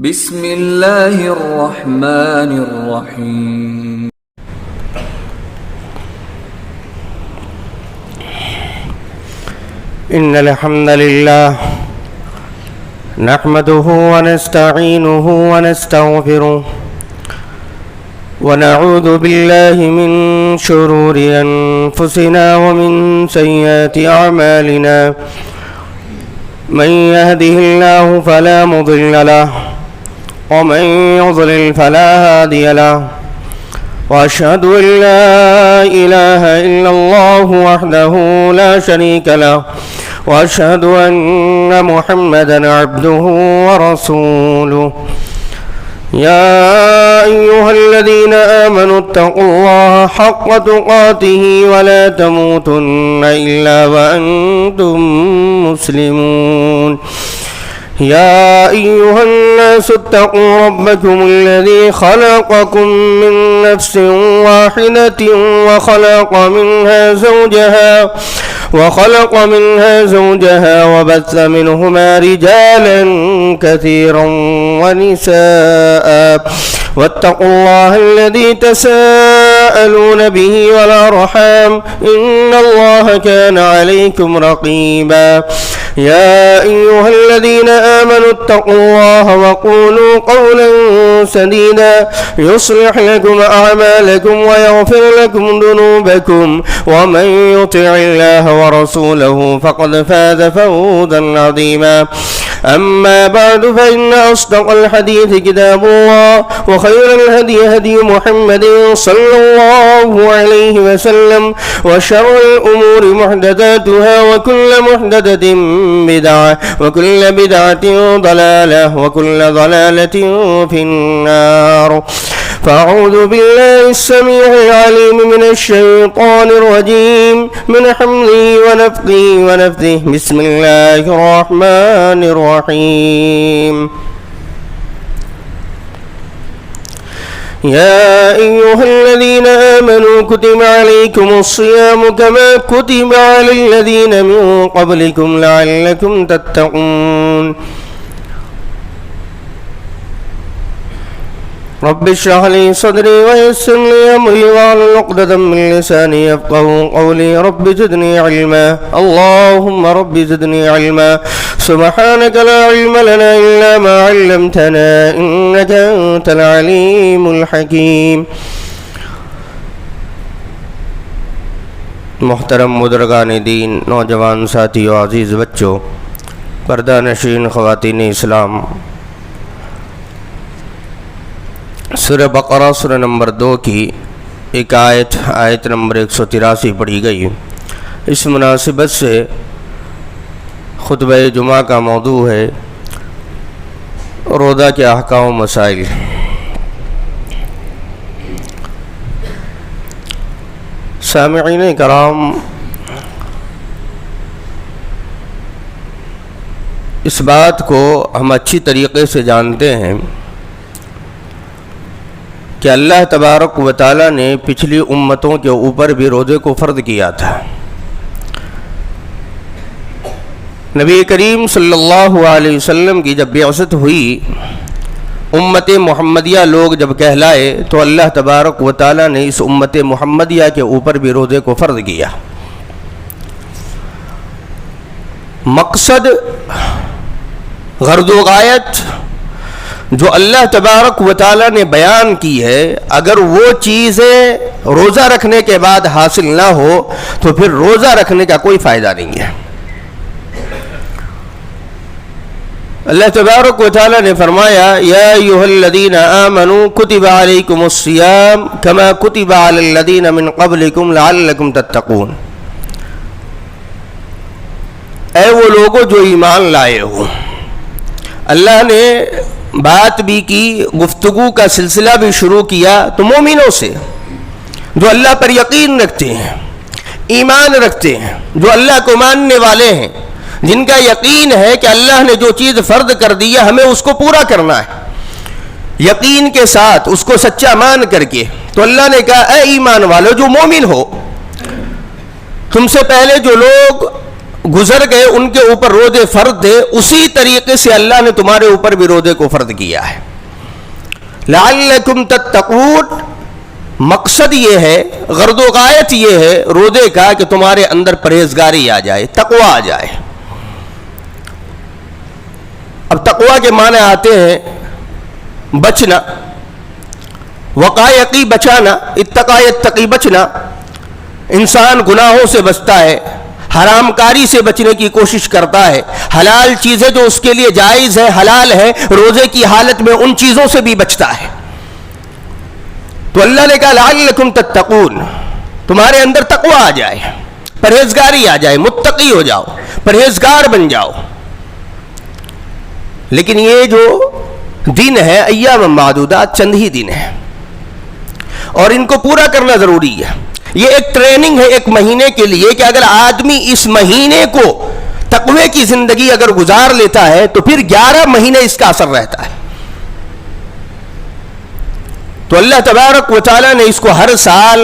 بسم اللہ الرحمن الرحیم ان الحمد للہ نحمده ونستعینه ونستغفره ونعوذ بالله من شرور انفسنا ومن سیئات اعمالنا من يهده الله فلا مضل له ومن يضلل فلا هادي له وأشهد أن لا إله إلا الله وحده لا شريك له وأشهد أن محمدا عبده ورسوله يا أيها الذين آمنوا اتقوا الله حق تقاته ولا تموتن إلا وأنتم مسلمون يا أيها الناس اتقوا ربكم الذي خلقكم من نفس واحدة وخلق منها زوجها وبث منهما رجالا كثيرا ونساء واتقوا الله الذي تساءلون به والأرحام إن الله كان عليكم رقيبا يا أيها الذين آمنوا اتقوا الله وقولوا قولا سديدا يصلح لكم أعمالكم ويغفر لكم ذنوبكم ومن يطع الله ورسوله فقد فاز فوزا عظيما أما بعد فإن أصدق الحديث كتاب الله وخير الهدي هدي محمد صلى الله عليه وسلم وشر الأمور محدثاتها وكل محدثة بدعة وكل بدعة ضلالة وكل ضلالة في النار فأعوذ بالله السميع العليم من الشيطان الرجيم من حمده ونفخه ونفثه بسم الله الرحمن الرحيم يا أيها الذين آمنوا كتب عليكم الصيام كما كتب على الذين من قبلكم لعلكم تتقون رب اشرح لي صدري ويسر لي أمري واحلل عقدة من لساني يفقهوا قولي رب زدني علما اللهم رب زدني علما سبحانك لا علم لنا إلا ما علمتنا إنك أنت العليم الحكيم محترم بزرگان دین، نوجوان ساتھیو، عزیز بچوں، پردہ نشین خواتین اسلام، سورہ بقرہ سورہ نمبر 2 کی ایک آیت نمبر 183 پڑھی گئی۔ اس مناسبت سے خطبہ جمعہ کا موضوع ہے روزہ کے احکام و مسائل۔ سامعین کرام، اس بات کو ہم اچھی طریقے سے جانتے ہیں کہ اللہ تبارک و تعالی نے پچھلی امتوں کے اوپر بھی روزے کو فرض کیا تھا۔ نبی کریم صلی اللہ علیہ وسلم کی جب بعثت ہوئی، امت محمدیہ لوگ جب کہلائے تو اللہ تبارک و تعالی نے اس امت محمدیہ کے اوپر بھی روزے کو فرض کیا۔ مقصد، غرض و غایت جو اللہ تبارک و تعالی نے بیان کی ہے، اگر وہ چیزیں روزہ رکھنے کے بعد حاصل نہ ہو تو پھر روزہ رکھنے کا کوئی فائدہ نہیں ہے۔ اللہ تبارک و تعالی نے فرمایا یا ایھا الذین آمنوا کتب علیکم الصیام کما کتب علی الذین من قبلکم لعلکم تتقون، اے وہ لوگوں جو ایمان لائے ہو۔ اللہ نے بات بھی کی، گفتگو کا سلسلہ بھی شروع کیا تو مومنوں سے، جو اللہ پر یقین رکھتے ہیں، ایمان رکھتے ہیں، جو اللہ کو ماننے والے ہیں، جن کا یقین ہے کہ اللہ نے جو چیز فرض کر دی ہے ہمیں اس کو پورا کرنا ہے، یقین کے ساتھ اس کو سچا مان کر کے۔ تو اللہ نے کہا اے ایمان والو جو مومن ہو، تم سے پہلے جو لوگ گزر گئے ان کے اوپر روزے فرض تھے، اسی طریقے سے اللہ نے تمہارے اوپر بھی روزے کو فرض کیا ہے. لعلکم تتقون، مقصد یہ ہے، غرض و غایت یہ ہے روزے کا کہ تمہارے اندر پرہیزگاری آ جائے، تقوی آ جائے. اب تقوی کے معنی آتے ہیں بچنا، وقایقی بچانا، اتقا یتقی بچنا. انسان گناہوں سے بچتا ہے، حرام کاری سے بچنے کی کوشش کرتا ہے، حلال چیزیں جو اس کے لیے جائز ہے، حلال ہے، روزے کی حالت میں ان چیزوں سے بھی بچتا ہے. تو اللہ نے کہا لعلکم تتقون، تمہارے اندر تقوی آ جائے، پرہیزگاری آ جائے، متقی ہو جاؤ، پرہیزگار بن جاؤ. لیکن یہ جو دن ہے ایام معدودات، چند ہی دن ہے اور ان کو پورا کرنا ضروری ہے. یہ ایک ٹریننگ ہے ایک مہینے کے لیے کہ اگر آدمی اس مہینے کو تقوی کی زندگی اگر گزار لیتا ہے تو پھر 11 مہینے اس کا اثر رہتا ہے. تو اللہ تبارک و تعالیٰ نے اس کو ہر سال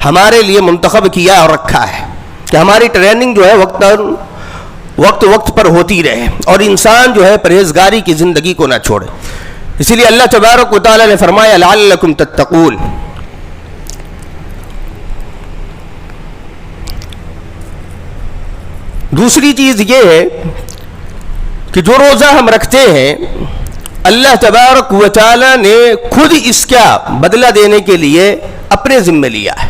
ہمارے لیے منتخب کیا اور رکھا ہے کہ ہماری ٹریننگ جو ہے وقت پر ہوتی رہے اور انسان جو ہے پرہیزگاری کی زندگی کو نہ چھوڑے. اسی لیے اللہ تبارک و تعالیٰ نے فرمایا لعلکم تتقون. دوسری چیز یہ ہے کہ جو روزہ ہم رکھتے ہیں اللہ تبارک و تعالیٰ نے خود اس کا بدلہ دینے کے لیے اپنے ذمہ لیا ہے.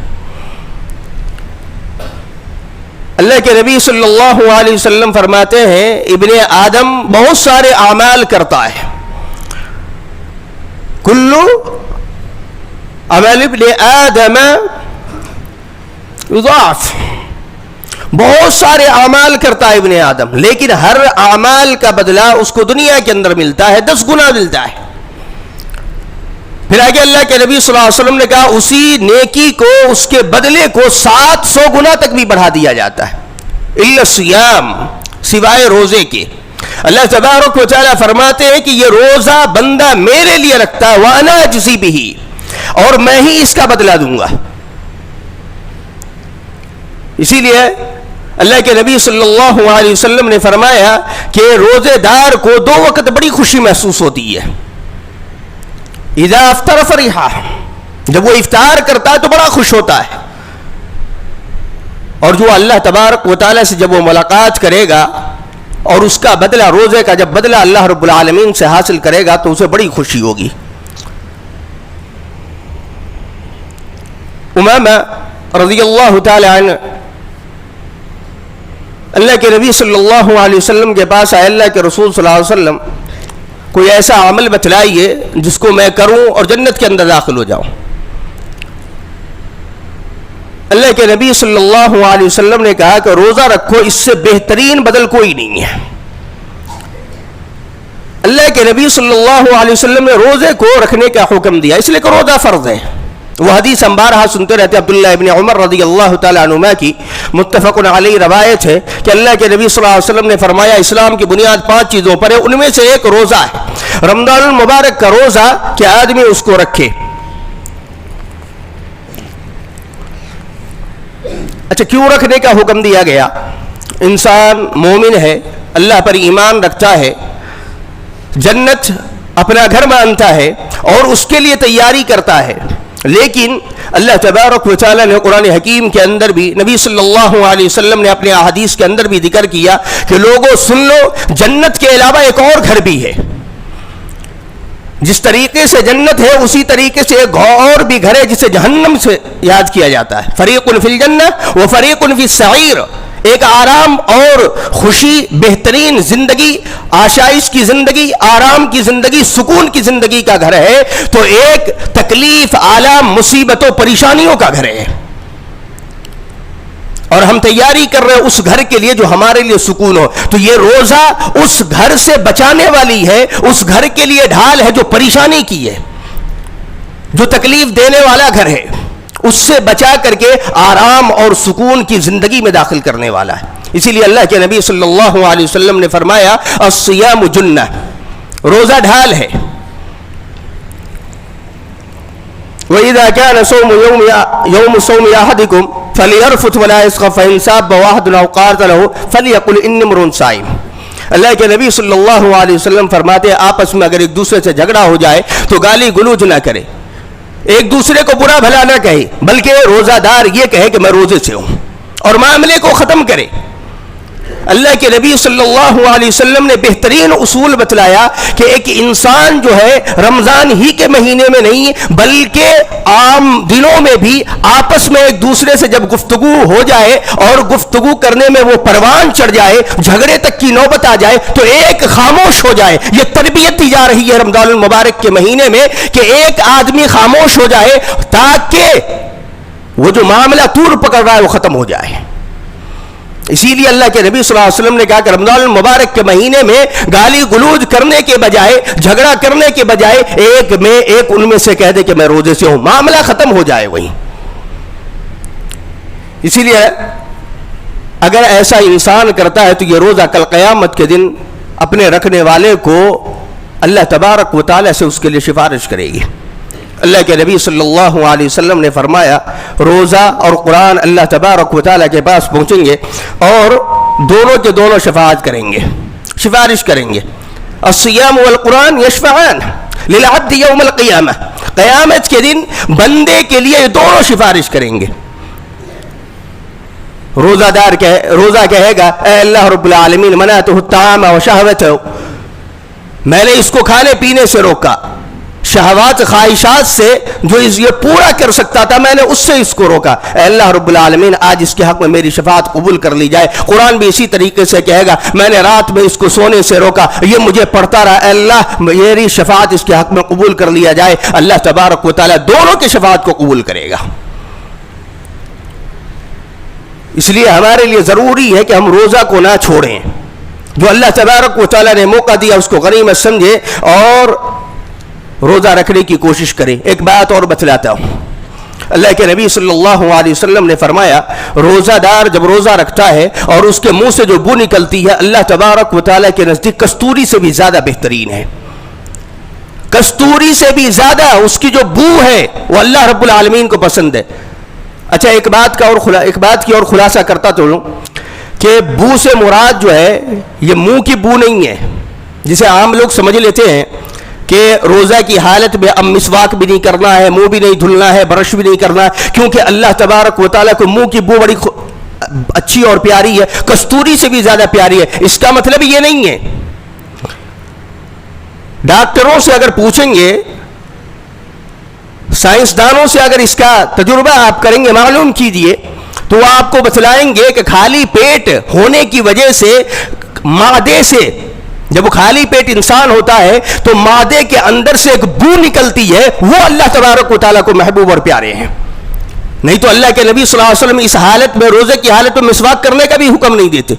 اللہ کے نبی صلی اللہ علیہ وسلم فرماتے ہیں ابن آدم بہت سارے اعمال کرتا ہے، کل عمل ابن آدم یضاعف، بہت سارے اعمال کرتا ہے ابن آدم، لیکن ہر اعمال کا بدلہ اس کو دنیا کے اندر ملتا ہے، 10 گنا ملتا ہے. پھر آگے اللہ کے نبی صلی اللہ علیہ وسلم نے کہا اسی نیکی کو، اس کے بدلے کو 700 گنا تک بھی بڑھا دیا جاتا ہے، الا الصیام، سوائے روزے کے. اللہ تبارک و تعالیٰ فرماتے ہیں کہ یہ روزہ بندہ میرے لیے رکھتا ہے وَأَنَا أَجْزِي بِهِ، اور میں ہی اس کا بدلہ دوں گا. اسی لیے اللہ کے نبی صلی اللہ علیہ وسلم نے فرمایا کہ روزے دار کو 2 وقت بڑی خوشی محسوس ہوتی ہے. اذا افطر فرحا، جب وہ افطار کرتا ہے تو بڑا خوش ہوتا ہے، اور جو اللہ تبارک و تعالیٰ سے جب وہ ملاقات کرے گا اور اس کا بدلہ، روزے کا جب بدلہ اللہ رب العالمین سے حاصل کرے گا تو اسے بڑی خوشی ہوگی. امامہ رضی اللہ تعالی عنہ اللہ کے نبی صلی اللہ علیہ وسلم کے پاس آئے، اللہ کے رسول صلی اللہ علیہ وسلم کوئی ایسا عمل بتلائیے جس کو میں کروں اور جنت کے اندر داخل ہو جاؤں. اللہ کے نبی صلی اللہ علیہ وسلم نے کہا کہ روزہ رکھو، اس سے بہترین بدل کوئی نہیں ہے. اللہ کے نبی صلی اللہ علیہ وسلم نے روزے کو رکھنے کا حکم دیا اس لیے کہ روزہ فرض ہے. وہ حدیث ہم بارہا سنتے رہتے، عبداللہ ابن عمر رضی اللہ تعالیٰ عنہما کی متفق علیہ روایت ہے کہ اللہ کے نبی صلی اللہ علیہ وسلم نے فرمایا اسلام کی بنیاد 5 چیزوں پر ہے، ان میں سے ایک روزہ ہے، رمضان المبارک کا روزہ کہ آدمی اس کو رکھے. اچھا کیوں رکھنے کا حکم دیا گیا؟ انسان مومن ہے، اللہ پر ایمان رکھتا ہے، جنت اپنا گھر مانتا ہے اور اس کے لیے تیاری کرتا ہے. لیکن اللہ تبارک و تعالیٰ نے قرآن حکیم کے اندر بھی، نبی صلی اللہ علیہ وسلم نے اپنے احادیث کے اندر بھی ذکر کیا کہ لوگوں سن لو، جنت کے علاوہ ایک اور گھر بھی ہے. جس طریقے سے جنت ہے اسی طریقے سے ایک اور بھی گھر ہے جسے جہنم سے یاد کیا جاتا ہے. فریق فی الجنہ و فریق فی السعیر، ایک آرام اور خوشی، بہترین زندگی، آشائش کی زندگی، آرام کی زندگی، سکون کی زندگی کا گھر ہے، تو ایک تکلیف، آلام، مصیبتوں، پریشانیوں کا گھر ہے. اور ہم تیاری کر رہے ہیں اس گھر کے لیے جو ہمارے لیے سکون ہو. تو یہ روزہ اس گھر سے بچانے والی ہے، اس گھر کے لیے ڈھال ہے جو پریشانی کی ہے، جو تکلیف دینے والا گھر ہے، اس سے بچا کر کے آرام اور سکون کی زندگی میں داخل کرنے والا ہے. اسی لیے اللہ کے نبی صلی اللہ علیہ وسلم نے فرمایا الصیام جنہ، روزہ ڈھال ہے. وَإِذَا كَانَ صَوْمُ يَوْمِ صَوْمِ أَحَدِكُمْ، فلیرفث ولا یسخف فإن ساب واحد أو قاتل فلیقل انی امرؤ صائم. اللہ کے نبی صلی اللہ علیہ وسلم فرماتے ہیں آپس میں اگر ایک دوسرے سے جھگڑا ہو جائے تو گالی گلوچ نہ کرے, ایک دوسرے کو برا بھلا نہ کہے, بلکہ روزہ دار یہ کہے کہ میں روزے سے ہوں, اور معاملے کو ختم کرے. اللہ کے نبی صلی اللہ علیہ وسلم نے بہترین اصول بتلایا کہ ایک انسان جو ہے رمضان ہی کے مہینے میں نہیں بلکہ عام دنوں میں بھی آپس میں ایک دوسرے سے جب گفتگو ہو جائے اور گفتگو کرنے میں وہ پروان چڑھ جائے, جھگڑے تک کی نوبت آ جائے تو ایک خاموش ہو جائے. یہ تربیت دی جا رہی ہے رمضان المبارک کے مہینے میں کہ ایک آدمی خاموش ہو جائے تاکہ وہ جو معاملہ طور پکڑ رہا ہے وہ ختم ہو جائے. اسی لیے اللہ کے نبی صلی اللہ علیہ وسلم نے کہا کہ رمضان المبارک کے مہینے میں گالی گلوج کرنے کے بجائے, جھگڑا کرنے کے بجائے ایک ان میں سے کہہ دے کہ میں روزے سے ہوں, معاملہ ختم ہو جائے وہیں. اسی لیے اگر ایسا انسان کرتا ہے تو یہ روزہ کل قیامت کے دن اپنے رکھنے والے کو اللہ تبارک و تعالی سے اس کے لیے سفارش کرے گی. اللہ کے نبی صلی اللہ علیہ وسلم نے فرمایا روزہ اور قرآن اللہ تبارک و تعالیٰ کے پاس پہنچیں گے اور دونوں کے دونوں شفاعت کریں گے, سفارش کریں گے. الصیام والقرآن یشفعان للعبد یوم القیامہ, قیامت کے دن بندے کے لیے یہ دونوں سفارش کریں گے. روزہ کہے گا اے اللہ رب العالمین منعتہ الطعام وشہوتہ, میں نے اس کو کھانے پینے سے روکا, شہوات خواہشات سے جو یہ پورا کر سکتا تھا میں نے اس سے اس کو روکا. اے اللہ رب العالمین آج اس کے حق میں میری شفاعت قبول کر لی جائے. قرآن بھی اسی طریقے سے کہے گا میں نے رات میں اس کو سونے سے روکا, یہ مجھے پڑھتا رہا, اے اللہ میری شفاعت اس کے حق میں قبول کر لیا جائے. اللہ تبارک و تعالیٰ دونوں کی شفاعت کو قبول کرے گا. اس لیے ہمارے لیے ضروری ہے کہ ہم روزہ کو نہ چھوڑیں. جو اللہ تبارک و تعالیٰ نے موقع دیا اس کو غنیمت سمجھے اور روزہ رکھنے کی کوشش کریں. ایک بات اور بتلاتا ہوں, اللہ کے نبی صلی اللہ علیہ وسلم نے فرمایا روزہ دار جب روزہ رکھتا ہے اور اس کے منہ سے جو بو نکلتی ہے اللہ تبارک و تعالیٰ کے نزدیک کستوری سے بھی زیادہ بہترین ہے. کستوری سے بھی زیادہ اس کی جو بو ہے وہ اللہ رب العالمین کو پسند ہے. اچھا ایک بات کی اور خلاصہ کرتا چلوں کہ بو سے مراد جو ہے یہ منہ کی بو نہیں ہے جسے عام لوگ سمجھ لیتے ہیں کہ روزہ کی حالت میں اب مسواک بھی نہیں کرنا ہے, منہ بھی نہیں دھلنا ہے, برش بھی نہیں کرنا ہے, کیونکہ اللہ تبارک و تعالیٰ کو منہ کی بو بڑی اچھی اور پیاری ہے, کستوری سے بھی زیادہ پیاری ہے. اس کا مطلب یہ نہیں ہے. ڈاکٹروں سے اگر پوچھیں گے, سائنسدانوں سے اگر اس کا تجربہ آپ کریں گے, معلوم کیجئے, تو وہ آپ کو بتلائیں گے کہ خالی پیٹ ہونے کی وجہ سے معدے سے, جب وہ خالی پیٹ انسان ہوتا ہے تو معدے کے اندر سے ایک بو نکلتی ہے, وہ اللہ تبارک و تعالیٰ کو محبوب اور پیارے ہیں. نہیں تو اللہ کے نبی صلی اللہ علیہ وسلم اس حالت میں, روزے کی حالت میں مسواک کرنے کا بھی حکم نہیں دیتے.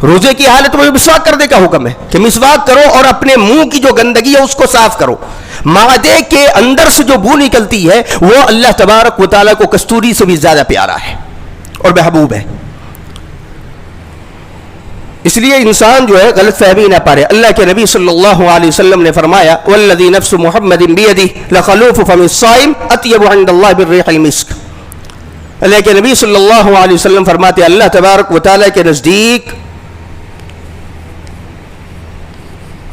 روزے کی حالت میں مسواک کرنے کا حکم ہے کہ مسواک کرو اور اپنے منہ کی جو گندگی ہے اس کو صاف کرو. معدے کے اندر سے جو بو نکلتی ہے وہ اللہ تبارک و تعالیٰ کو کستوری سے بھی زیادہ پیارا ہے اور محبوب ہے. اس لیے انسان جو ہے غلط فہمی نہ پارے. اللہ کے نبی صلی اللہ علیہ وسلم نے فرمایا والذی نفس محمد بیدہ لخلوف فم الصائم اطیب عند اللہ بالریح المسک. اللہ کے نبی صلی اللہ علیہ وسلم فرماتے اللہ تبارک و تعالیٰ کے نزدیک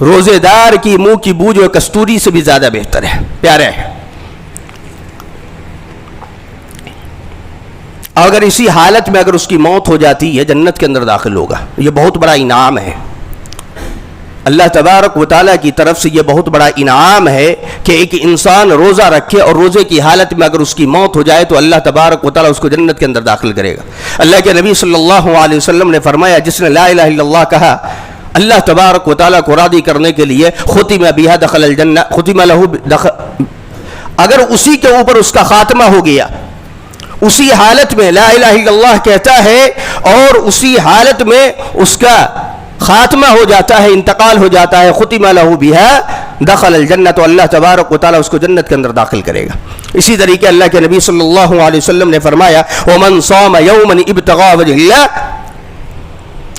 روزے دار کی منہ کی بو جو کستوری سے بھی زیادہ بہتر ہے, پیارا ہے. اگر اسی حالت میں اگر اس کی موت ہو جاتی ہے جنت کے اندر داخل ہوگا. یہ بہت بڑا انعام ہے اللہ تبارک و تعالیٰ کی طرف سے. یہ بہت بڑا انعام ہے کہ ایک انسان روزہ رکھے اور روزے کی حالت میں اگر اس کی موت ہو جائے تو اللہ تبارک و تعالیٰ اس کو جنت کے اندر داخل کرے گا. اللہ کے نبی صلی اللہ علیہ وسلم نے فرمایا جس نے لا الہ الا اللہ کہا اللہ تبارک و تعالیٰ کو راضی کرنے کے لیے ختم بہا دخل الجنہ, ختم لہ اگر اسی کے اوپر اس کا خاتمہ ہو گیا, اسی حالت میں لا الہ الا اللہ کہتا ہے اور اسی حالت میں اس کا خاتمہ ہو جاتا ہے, انتقال ہو جاتا ہے, ختم لہ بہا دخل الجنہ, تو اللہ تبارک و تعالیٰ اس کو جنت کے اندر داخل کرے گا. اسی طریقے اللہ کے نبی صلی اللہ علیہ وسلم نے فرمایا ومن صام یوما ابتغاء وجہ اللہ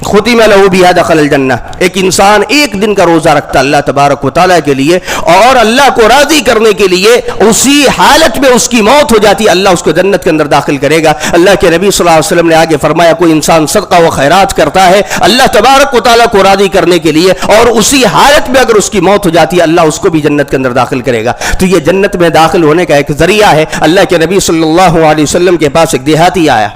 ختم لہ بہا دخل الجنہ. ایک انسان ایک دن کا روزہ رکھتا اللہ تبارک و تعالیٰ کے لیے اور اللہ کو راضی کرنے کے لیے، اسی حالت میں اس کی موت ہو جاتی ہے، اللہ اس کو جنت کے اندر داخل کرے گا. اللہ کے نبی صلی اللہ علیہ وسلم نے آگے فرمایا کوئی انسان صدقہ و خیرات کرتا ہے اللہ تبارک و تعالیٰ کو راضی کرنے کے لیے اور اسی حالت میں اگر اس کی موت ہو جاتی ہے اللہ اس کو بھی جنت کے اندر داخل کرے گا. تو یہ جنت میں داخل ہونے کا ایک ذریعہ ہے. اللہ کے نبی صلی اللہ علیہ وسلم کے پاس ایک دیہاتی آیا،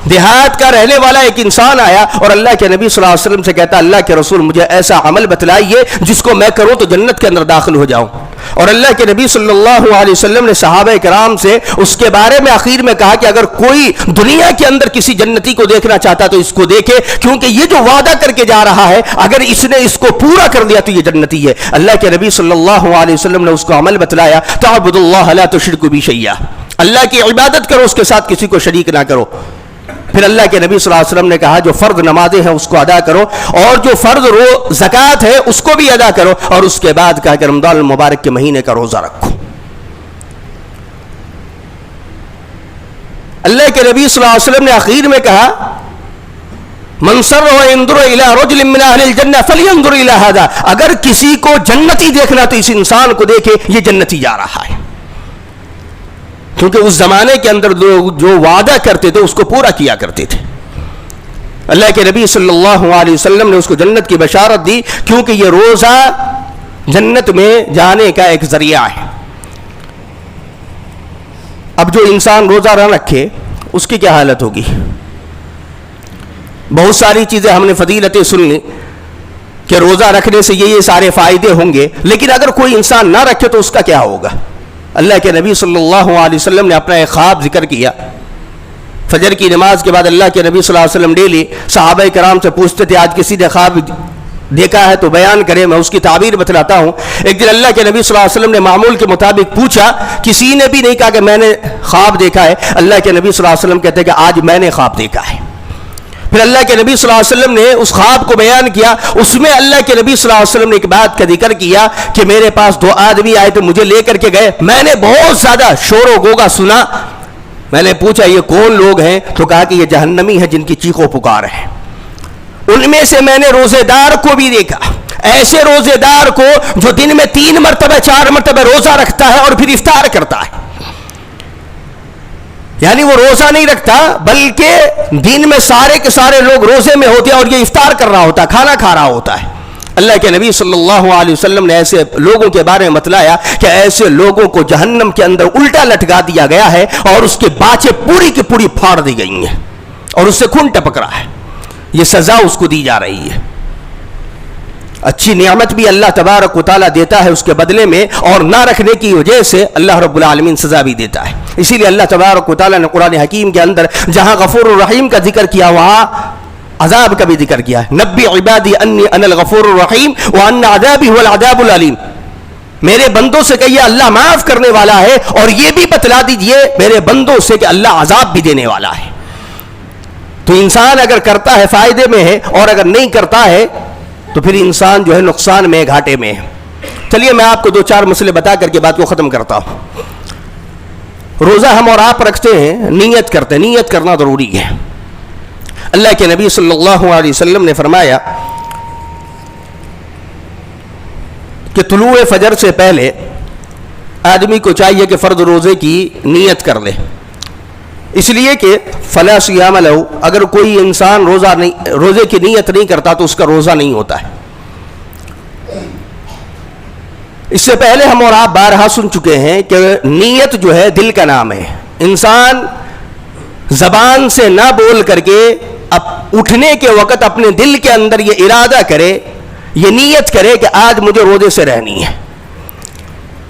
دیہات کا رہنے والا ایک انسان آیا اور اللہ کے نبی صلی اللہ علیہ وسلم سے کہتا اللہ کے رسول مجھے ایسا عمل بتلائیے جس کو میں کروں تو جنت کے اندر داخل ہو جاؤں. اور اللہ کے نبی صلی اللہ علیہ وسلم نے صحابہ کرام سے اس کے بارے میں آخر میں کہا کہ اگر کوئی دنیا کے اندر کسی جنتی کو دیکھنا چاہتا تو اس کو دیکھے، کیونکہ یہ جو وعدہ کر کے جا رہا ہے اگر اس نے اس کو پورا کر دیا تو یہ جنتی ہے. اللہ کے نبی صلی اللہ علیہ وسلم نے اس کو عمل بتلایا تعبد اللہ لا تشرک بہ شیئا، اللہ کی عبادت کرو اس کے ساتھ کسی کو شریک نہ کرو. پھر اللہ کے نبی صلی اللہ علیہ وسلم نے کہا جو فرض نمازیں ہیں اس کو ادا کرو اور جو فرض زکوٰۃ ہے اس کو بھی ادا کرو، اور اس کے بعد کہا کہ رمضان المبارک کے مہینے کا روزہ رکھو. اللہ کے نبی صلی اللہ علیہ وسلم نے آخر میں کہا من سرہ ينظر الى رجل من اہل الجنہ فلینظر الى هذا، اگر کسی کو جنتی دیکھنا تو اس انسان کو دیکھے یہ جنتی جا رہا ہے. کیونکہ اس زمانے کے اندر لوگ جو وعدہ کرتے تھے اس کو پورا کیا کرتے تھے. اللہ کے نبی صلی اللہ علیہ وسلم نے اس کو جنت کی بشارت دی کیونکہ یہ روزہ جنت میں جانے کا ایک ذریعہ ہے. اب جو انسان روزہ نہ رکھے اس کی کیا حالت ہوگی؟ بہت ساری چیزیں ہم نے فضیلتیں سن لی کہ روزہ رکھنے سے یہ سارے فائدے ہوں گے، لیکن اگر کوئی انسان نہ رکھے تو اس کا کیا ہوگا؟ اللہ کے نبی صلی اللہ علیہ وسلم نے اپنا ایک خواب ذکر کیا. فجر کی نماز کے بعد اللہ کے نبی صلی اللہ علیہ وسلم ڈیلی صحابہ کرام سے پوچھتے تھے آج کسی نے خواب دیکھا ہے تو بیان کرے، میں اس کی تعبیر بتلاتا ہوں. ایک دن اللہ کے نبی صلی اللہ علیہ وسلم نے معمول کے مطابق پوچھا، کسی نے بھی نہیں کہا کہ میں نے خواب دیکھا ہے. اللہ کے نبی صلی اللہ علیہ وسلم کہتے ہیں کہ آج میں نے خواب دیکھا ہے. پھر اللہ کے نبی صلی اللہ علیہ وسلم نے اس خواب کو بیان کیا. اس میں اللہ کے نبی صلی اللہ علیہ وسلم نے ایک بات کا ذکر کیا کہ میرے پاس دو آدمی آئے تو مجھے لے کر کے گئے، میں نے بہت زیادہ شور و گوگا سنا. میں نے پوچھا یہ کون لوگ ہیں؟ تو کہا کہ یہ جہنمی ہیں جن کی چیخ و پکار ہے. ان میں سے میں نے روزے دار کو بھی دیکھا، ایسے روزے دار کو جو دن میں 3 مرتبہ 4 مرتبہ روزہ رکھتا ہے اور پھر افطار کرتا ہے. یعنی وہ روزہ نہیں رکھتا بلکہ دن میں سارے کے سارے لوگ روزے میں ہوتے ہیں اور یہ افطار کر رہا ہوتا ہے، کھانا کھا رہا ہوتا ہے. اللہ کے نبی صلی اللہ علیہ وسلم نے ایسے لوگوں کے بارے میں بتلایا کہ ایسے لوگوں کو جہنم کے اندر الٹا لٹکا دیا گیا ہے اور اس کی باچیں پوری کی پوری پھاڑ دی گئی ہیں اور اس سے خون ٹپک رہا ہے. یہ سزا اس کو دی جا رہی ہے. اچھی نعمت بھی اللہ تبارک و تعالیٰ دیتا ہے اس کے بدلے میں، اور نہ رکھنے کی وجہ سے اللہ رب العالمین سزا بھی دیتا ہے. اسی لیے اللہ تبارک و تعالیٰ نے قرآن حکیم کے اندر جہاں غفور الرحیم کا ذکر کیا وہاں عذاب کا بھی ذکر کیا ہے. نبی عبادی انی انا الغفور الرحیم وان عذابی هو العذاب العلیم. میرے بندوں سے کہیے اللہ معاف کرنے والا ہے، اور یہ بھی بتلا دیجئے میرے بندوں سے کہ اللہ عذاب بھی دینے والا ہے. تو انسان اگر کرتا ہے فائدے میں ہے اور اگر نہیں کرتا ہے تو پھر انسان جو ہے نقصان میں، گھاٹے میں ہے. چلیے میں آپ کو 2-4 مسئلے بتا کر کے بات کو ختم کرتا ہوں. روزہ ہم اور آپ رکھتے ہیں، نیت کرتے ہیں، نیت کرنا ضروری ہے. اللہ کے نبی صلی اللہ علیہ وسلم نے فرمایا کہ طلوع فجر سے پہلے آدمی کو چاہیے کہ فرض روزے کی نیت کر لے، اس لیے کہ فلا صیام لہ، اگر کوئی انسان روزے کی نیت نہیں کرتا تو اس کا روزہ نہیں ہوتا ہے. اس سے پہلے ہم اور آپ بارہا سن چکے ہیں کہ نیت جو ہے دل کا نام ہے. انسان زبان سے نہ بول کر کے اٹھنے کے وقت اپنے دل کے اندر یہ ارادہ کرے، یہ نیت کرے کہ آج مجھے روزے سے رہنی ہے،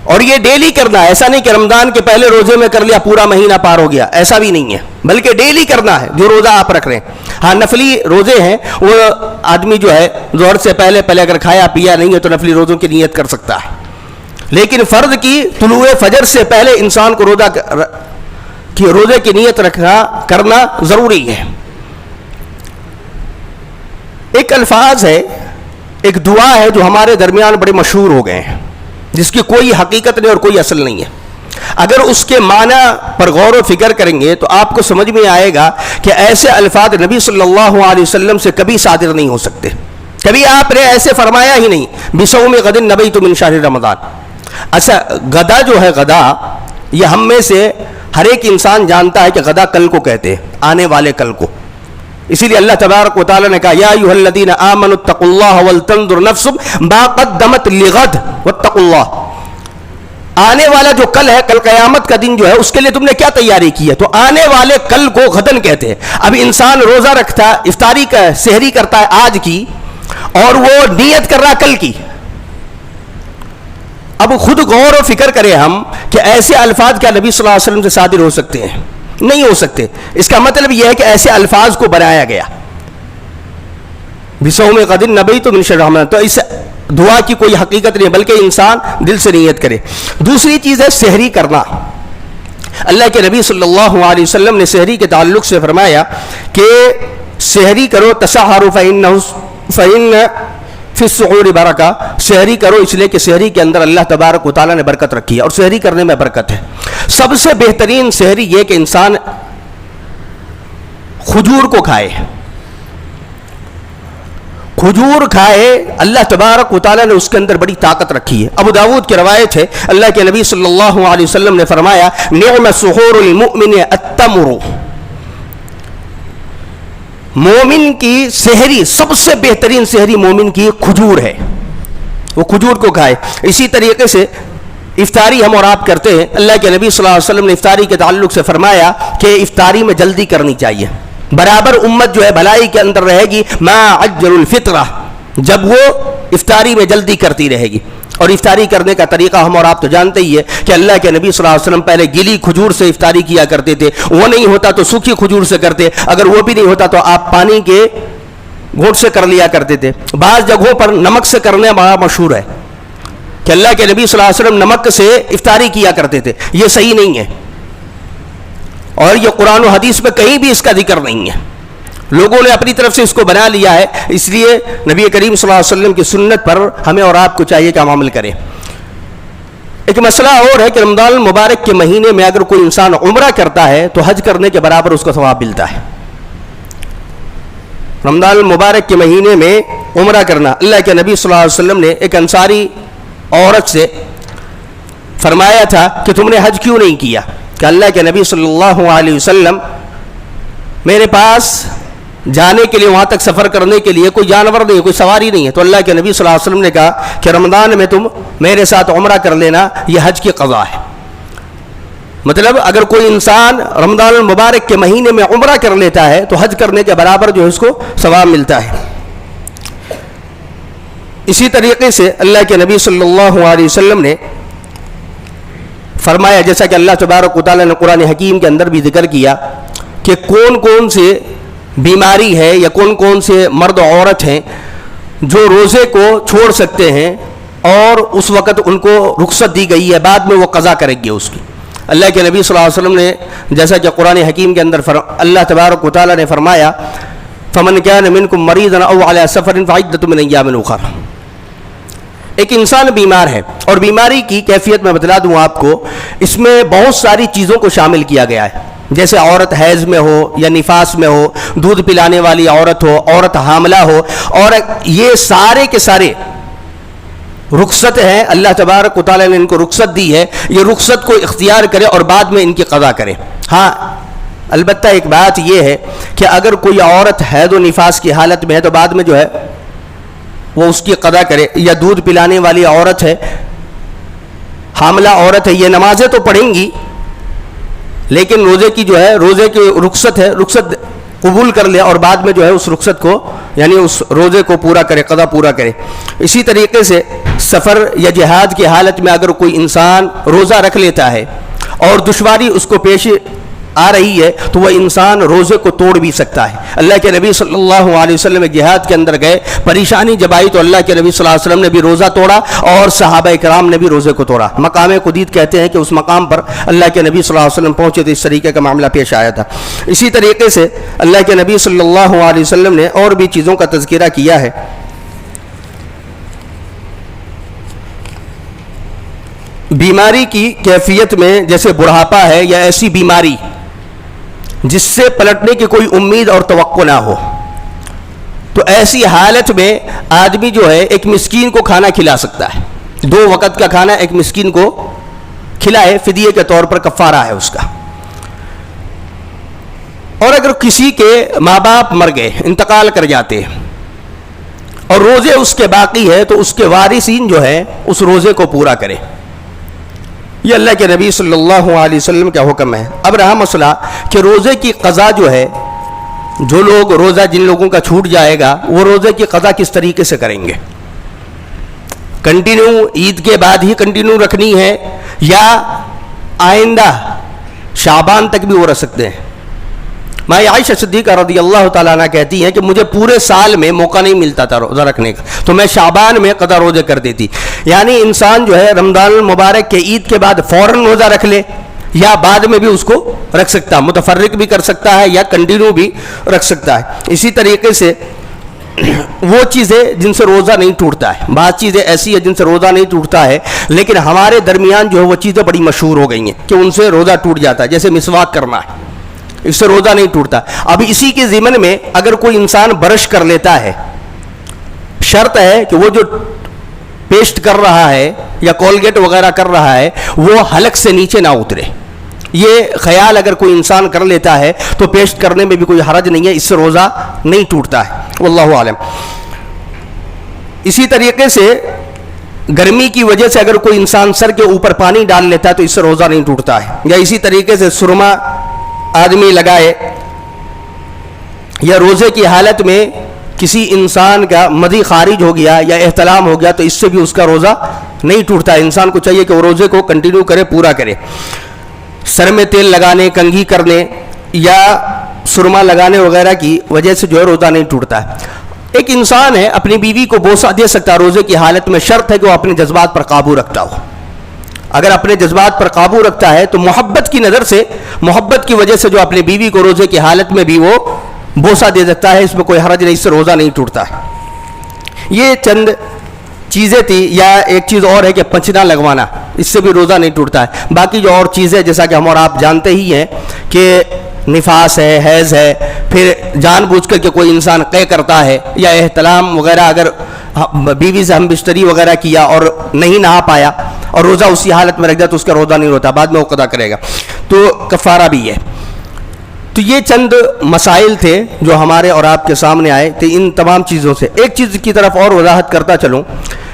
اور یہ ڈیلی کرنا ہے. ایسا نہیں کہ رمضان کے پہلے روزے میں کر لیا پورا مہینہ پار ہو گیا، ایسا بھی نہیں ہے، بلکہ ڈیلی کرنا ہے جو روزہ آپ رکھ رہے ہیں. ہاں نفلی روزے ہیں وہ آدمی جو ہے ظہر سے پہلے اگر کھایا پیا نہیں ہے تو نفلی روزوں کی نیت کر سکتا ہے، لیکن فرض کی طلوع فجر سے پہلے انسان کو روزے کی نیت کرنا ضروری ہے. ایک الفاظ ہے، ایک دعا ہے جو ہمارے درمیان بڑے مشہور ہو گئے ہیں، جس کی کوئی حقیقت نہیں اور کوئی اصل نہیں ہے. اگر اس کے معنی پر غور و فکر کریں گے تو آپ کو سمجھ میں آئے گا کہ ایسے الفاظ نبی صلی اللہ علیہ وسلم سے کبھی صادر نہیں ہو سکتے. کبھی آپ نے ایسے فرمایا ہی نہیں بصوم غد نبیت من شہر رمضان. اچھا غدا جو ہے غدا یہ ہم میں سے ہر ایک انسان جانتا ہے کہ غدا کل کو کہتے ہیں, آنے والے کل کو. اسی لیے اللہ تبارک و تعالیٰ نے کہا یا ایھا الذین آمنوا اتقوا اللہ ولتنظر نفس ما قدمت لغد واتقوا اللہ. آنے والا جو کل ہے, کل قیامت کا دن جو ہے, اس کے لیے تم نے کیا تیاری کی ہے؟ تو آنے والے کل کو غدن کہتے ہیں. اب انسان روزہ رکھتا ہے, افطاری کا سحری کرتا ہے آج کی, اور وہ نیت کر رہا کل کی. اب خود غور و فکر کریں ہم کہ ایسے الفاظ کیا نبی صلی اللہ علیہ وسلم سے صادر ہو سکتے ہیں؟ نہیں ہو سکتے. اس کا مطلب یہ ہے کہ ایسے الفاظ کو بنایا گیا. بصوم غد نبیت من شہر رمضان, تو اس دعا کی کوئی حقیقت نہیں, بلکہ انسان دل سے نیت کرے. دوسری چیز ہے سحری کرنا. اللہ کے نبی صلی اللہ علیہ وسلم نے سحری کے تعلق سے فرمایا کہ سحری کرو, تسحروا فإن فی السحور برکہ. سحری کرو اس لیے کہ سحری کے اندر اللہ تبارک و تعالیٰ نے برکت رکھی ہے, اور سحری کرنے میں برکت ہے. سب سے بہترین سحری یہ کہ انسان کھجور کو کھائے. کھجور کھائے, اللہ تبارک و تعالیٰ نے اس کے اندر بڑی طاقت رکھی ہے. ابو داؤد کی روایت ہے, اللہ کے نبی صلی اللہ علیہ وسلم نے فرمایا نعم سحور المؤمن التمر. مومن کی سحری, سب سے بہترین سحری مومن کی کھجور ہے, وہ کھجور کو کھائے. اسی طریقے سے افطاری ہم اور آپ کرتے ہیں. اللہ کے نبی صلی اللہ علیہ وسلم نے افطاری کے تعلق سے فرمایا کہ افطاری میں جلدی کرنی چاہیے. برابر امت جو ہے بھلائی کے اندر رہے گی ما عجل الفطرہ, جب وہ افطاری میں جلدی کرتی رہے گی. اور افطاری کرنے کا طریقہ ہم اور آپ تو جانتے ہی ہے کہ اللہ کے نبی صلی اللہ علیہ وسلم پہلے گیلی کھجور سے افطاری کیا کرتے تھے. وہ نہیں ہوتا تو سوکھی کھجور سے کرتے, اگر وہ بھی نہیں ہوتا تو آپ پانی کے گھونٹ سے کر لیا کرتے تھے. بعض جگہوں پر نمک سے کرنے بڑا مشہور ہے کہ اللہ کے نبی صلی اللہ علیہ وسلم نمک سے افطاری کیا کرتے تھے. یہ صحیح نہیں ہے, اور یہ قرآن و حدیث میں کہیں بھی اس کا ذکر نہیں ہے. لوگوں نے اپنی طرف سے اس کو بنا لیا ہے. اس لیے نبی کریم صلی اللہ علیہ وسلم کی سنت پر ہمیں اور آپ کو چاہیے کہ ہم عمل کریں. ایک مسئلہ اور ہے کہ رمضان المبارک کے مہینے میں اگر کوئی انسان عمرہ کرتا ہے تو حج کرنے کے برابر اس کو ثواب ملتا ہے. رمضان المبارک کے مہینے میں عمرہ کرنا, اللہ کے نبی صلی اللہ علیہ وسلم نے ایک انصاری عورت سے فرمایا تھا کہ تم نے حج کیوں نہیں کیا؟ کہ اللہ کے نبی صلی اللہ علیہ وسلم میرے پاس جانے کے لیے, وہاں تک سفر کرنے کے لیے کوئی جانور نہیں ہے, کوئی سواری نہیں ہے. تو اللہ کے نبی صلی اللہ علیہ وسلم نے کہا کہ رمضان میں تم میرے ساتھ عمرہ کر لینا, یہ حج کی قضا ہے. مطلب اگر کوئی انسان رمضان المبارک کے مہینے میں عمرہ کر لیتا ہے تو حج کرنے کے برابر جو ہے اس کو ثواب ملتا ہے. اسی طریقے سے اللہ کے نبی صلی اللہ علیہ وسلم نے فرمایا, جیسا کہ اللہ تبارک و تعالیٰ نے قرآن حکیم کے اندر بھی ذکر کیا کہ کون کون سے بیماری ہے یا کون کون سے مرد و عورت ہیں جو روزے کو چھوڑ سکتے ہیں, اور اس وقت ان کو رخصت دی گئی ہے, بعد میں وہ قضا کریں گے اس کی. اللہ کے نبی صلی اللہ علیہ وسلم نے جیسا کہ قرآن حکیم کے اندر اللہ تبارک و تعالیٰ نے فرمایا فمن کان منکم مریضا او علی سفر فعدۃ من ایام اخر. ایک انسان بیمار ہے, اور بیماری کی کیفیت میں بتلا دوں آپ کو, اس میں بہت ساری چیزوں کو شامل کیا گیا ہے. جیسے عورت حیض میں ہو یا نفاس میں ہو, دودھ پلانے والی عورت ہو, عورت حاملہ ہو, اور یہ سارے کے سارے رخصت ہیں. اللہ تبارک و تعالیٰ نے ان کو رخصت دی ہے, یہ رخصت کو اختیار کرے اور بعد میں ان کی قضا کرے. ہاں البتہ ایک بات یہ ہے کہ اگر کوئی عورت حیض و نفاس کی حالت میں ہے تو بعد میں جو ہے وہ اس کی قضا کرے. یا دودھ پلانے والی عورت ہے, حاملہ عورت ہے, یہ نمازیں تو پڑھیں گی لیکن روزے کی جو ہے, روزے کی رخصت ہے, رخصت قبول کر لے اور بعد میں جو ہے اس رخصت کو یعنی اس روزے کو پورا کرے, قضا پورا کرے. اسی طریقے سے سفر یا جہاد کی حالت میں اگر کوئی انسان روزہ رکھ لیتا ہے اور دشواری اس کو پیش آ رہی ہے تو وہ انسان روزے کو توڑ بھی سکتا ہے. اللہ کے نبی صلی اللہ علیہ وسلم جہاد کے اندر گئے, پریشانی جب آئی تو اللہ کے نبی صلی اللہ علیہ وسلم نے بھی روزہ توڑا اور صحابہ کرام نے بھی روزے کو توڑا. مقام قدید کہتے ہیں کہ اس مقام پر اللہ کے نبی صلی اللہ علیہ وسلم پہنچے تو اس طریقے کا معاملہ پیش آیا تھا. اسی طریقے سے اللہ کے نبی صلی اللہ علیہ وسلم نے اور بھی چیزوں کا تذکرہ کیا ہے. بیماری کی کیفیت میں جیسے بڑھاپا ہے یا ایسی بیماری جس سے پلٹنے کی کوئی امید اور توقع نہ ہو، تو ایسی حالت میں آدمی جو ہے ایک مسکین کو کھانا کھلا سکتا ہے، 2 وقت کا کھانا ایک مسکین کو کھلائے، فدیے کے طور پر کفارہ ہے اس کا۔ اور اگر کسی کے ماں باپ مر گئے، انتقال کر جاتے اور روزے اس کے باقی ہے، تو اس کے وارثین جو ہے اس روزے کو پورا کرے۔ یہ اللہ کے نبی صلی اللہ علیہ وسلم کا حکم ہے۔ اب رہا مسئلہ کہ روزے کی قضا جو ہے، جو لوگ روزہ جن لوگوں کا چھوٹ جائے گا، وہ روزے کی قضا کس طریقے سے کریں گے؟ کنٹینیو عید کے بعد ہی کنٹینیو رکھنی ہے یا آئندہ شعبان تک بھی وہ رکھ سکتے ہیں؟ ماں عائشہ صدیقہ رضی اللہ تعالیٰ عنہ کہتی ہیں کہ مجھے پورے سال میں موقع نہیں ملتا تھا روزہ رکھنے کا، تو میں شعبان میں قضا روزے کر دیتی۔ یعنی انسان جو ہے رمضان المبارک کے عید کے بعد فوراً روزہ رکھ لے یا بعد میں بھی اس کو رکھ سکتا ہے، متفرق بھی کر سکتا ہے یا کنٹینیو بھی رکھ سکتا ہے۔ اسی طریقے سے وہ چیزیں جن سے روزہ نہیں ٹوٹتا ہے، بعض چیزیں ایسی ہیں جن سے روزہ نہیں ٹوٹتا ہے، لیکن ہمارے درمیان جو ہے وہ چیزیں بڑی مشہور ہو گئی ہیں کہ ان سے روزہ ٹوٹ جاتا ہے، جیسے مسواک کرنا ہے، اس سے روزہ نہیں ٹوٹتا۔ اب اسی کے ضمن میں اگر کوئی انسان برش کر لیتا ہے، شرط ہے کہ وہ جو پیسٹ کر رہا ہے یا کولگیٹ وغیرہ کر رہا ہے وہ حلق سے نیچے نہ اترے۔ یہ خیال اگر کوئی انسان کر لیتا ہے تو پیسٹ کرنے میں بھی کوئی حرج نہیں ہے، اس سے روزہ نہیں ٹوٹتا ہے، واللہ عالم۔ اسی طریقے سے گرمی کی وجہ سے اگر کوئی انسان سر کے اوپر پانی ڈال لیتا ہے تو اس سے روزہ نہیں ٹوٹتا ہے، یا اسی طریقے سے سرما آدمی لگائے، یا روزے کی حالت میں کسی انسان کا مدی خارج ہو گیا یا احتلام ہو گیا تو اس سے بھی اس کا روزہ نہیں ٹوٹتا ہے۔ انسان کو چاہیے کہ وہ روزے کو کنٹینیو کرے، پورا کرے۔ سر میں تیل لگانے، کنگھی کرنے یا سرما لگانے وغیرہ کی وجہ سے جو ہے روزہ نہیں ٹوٹتا ہے۔ ایک انسان ہے اپنی بیوی کو بوسہ دے سکتا ہے روزے کی حالت میں، شرط ہے کہ وہ اپنے جذبات پر قابو رکھتا ہو۔ اگر اپنے جذبات پر قابو رکھتا ہے تو محبت کی نظر سے، محبت کی وجہ سے جو اپنی بیوی کو روزے کی حالت میں بھی وہ بوسہ دے سکتا ہے، اس میں کوئی حرج نہیں، اس سے روزہ نہیں ٹوٹتا ہے۔ یہ چند چیزیں تھی، یا ایک چیز اور ہے کہ پنچنا لگوانا، اس سے بھی روزہ نہیں ٹوٹتا ہے۔ باقی جو اور چیزیں جیسا کہ ہم اور آپ جانتے ہی ہیں کہ نفاس ہے، حیض ہے، پھر جان بوجھ کر کے کوئی انسان قے کرتا ہے، یا احتلام وغیرہ اگر بیوی سے ہم بستری وغیرہ کیا اور نہیں نہا پایا اور روزہ اسی حالت میں رکھ دیا تو اس کا روزہ نہیں ہوتا، بعد میں وہ قضا کرے گا، تو کفارہ بھی ہے۔ تو یہ چند مسائل تھے جو ہمارے اور آپ کے سامنے آئے تھے۔ ان تمام چیزوں سے ایک چیز کی طرف اور وضاحت کرتا چلوں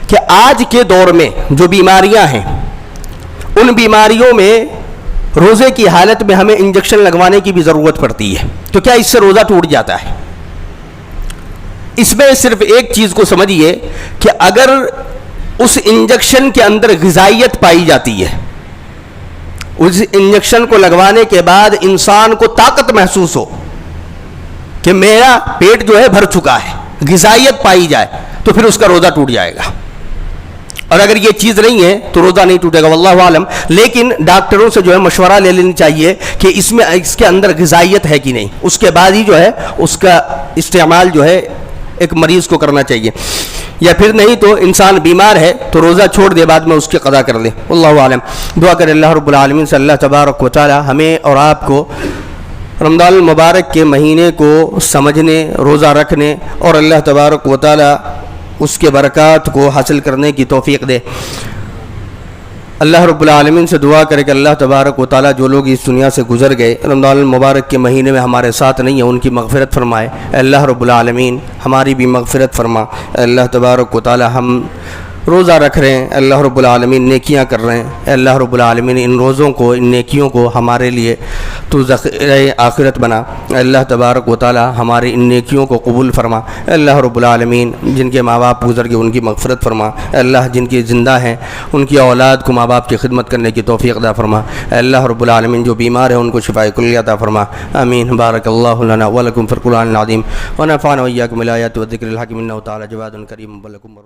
کہ آج کے دور میں جو بیماریاں ہیں، ان بیماریوں میں روزے کی حالت میں ہمیں انجیکشن لگوانے کی بھی ضرورت پڑتی ہے، تو کیا اس سے روزہ ٹوٹ جاتا ہے؟ اس میں صرف ایک چیز کو سمجھیے کہ اگر اس انجیکشن کے اندر غذائیت پائی جاتی ہے، اس انجیکشن کو لگوانے کے بعد انسان کو طاقت محسوس ہو کہ میرا پیٹ جو ہے بھر چکا ہے، غذائیت پائی جائے، تو پھر اس کا روزہ ٹوٹ جائے گا۔ اور اگر یہ چیز نہیں ہے تو روزہ نہیں ٹوٹے گا، واللہ عالم۔ لیکن ڈاکٹروں سے جو ہے مشورہ لے لینی چاہیے کہ اس کے اندر غذائیت ہے کہ نہیں، اس کے بعد ہی جو ہے اس کا استعمال جو ہے ایک مریض کو کرنا چاہیے، یا پھر نہیں تو انسان بیمار ہے تو روزہ چھوڑ دے، بعد میں اس کی قضا کر لے، واللہ عالم۔ دعا کرے اللہ رب العالمین سے اللہ تبارک و تعالی ہمیں اور آپ کو رمضان المبارک کے مہینے کو سمجھنے، روزہ رکھنے اور اللہ تبارک و تعالی اس کے برکات کو حاصل کرنے کی توفیق دے۔ اللہ رب العالمین سے دعا کرے کہ اللہ تبارک و تعالی جو لوگ اس دنیا سے گزر گئے رمضان المبارک کے مہینے میں ہمارے ساتھ نہیں ہیں، ان کی مغفرت فرمائے۔ اے اللہ رب العالمین ہماری بھی مغفرت فرما۔ اے اللہ تبارک و تعالی ہم روزہ رکھ رہے ہیں، اللہ رب العالمین نیکیاں کر رہے ہیں، اے اللہ رب العالمین ان روزوں کو، ان نیکیوں کو ہمارے لیے تو ذخیرہ آخرت بنا۔ اے اللہ تبارک و تعالی ہماری ان نیکیوں کو قبول فرما۔ اے اللہ رب العالمین جن کے ماں باپ گزر گئے ان کی مغفرت فرما۔ اے اللہ جن کی زندہ ہیں ان کی اولاد کو ماں باپ کی خدمت کرنے کی توفیق عطا فرما۔ اے اللہ رب العالمین جو بیمار ہیں ان کو شفاء کلیہ عطا فرما، آمین۔ بارک اللہ لنا ولکم فی القرآن العظیم ونفعنا وإیاکم بالآیات والذکر الحکیم، انہ تعالی جواد کریم ولکم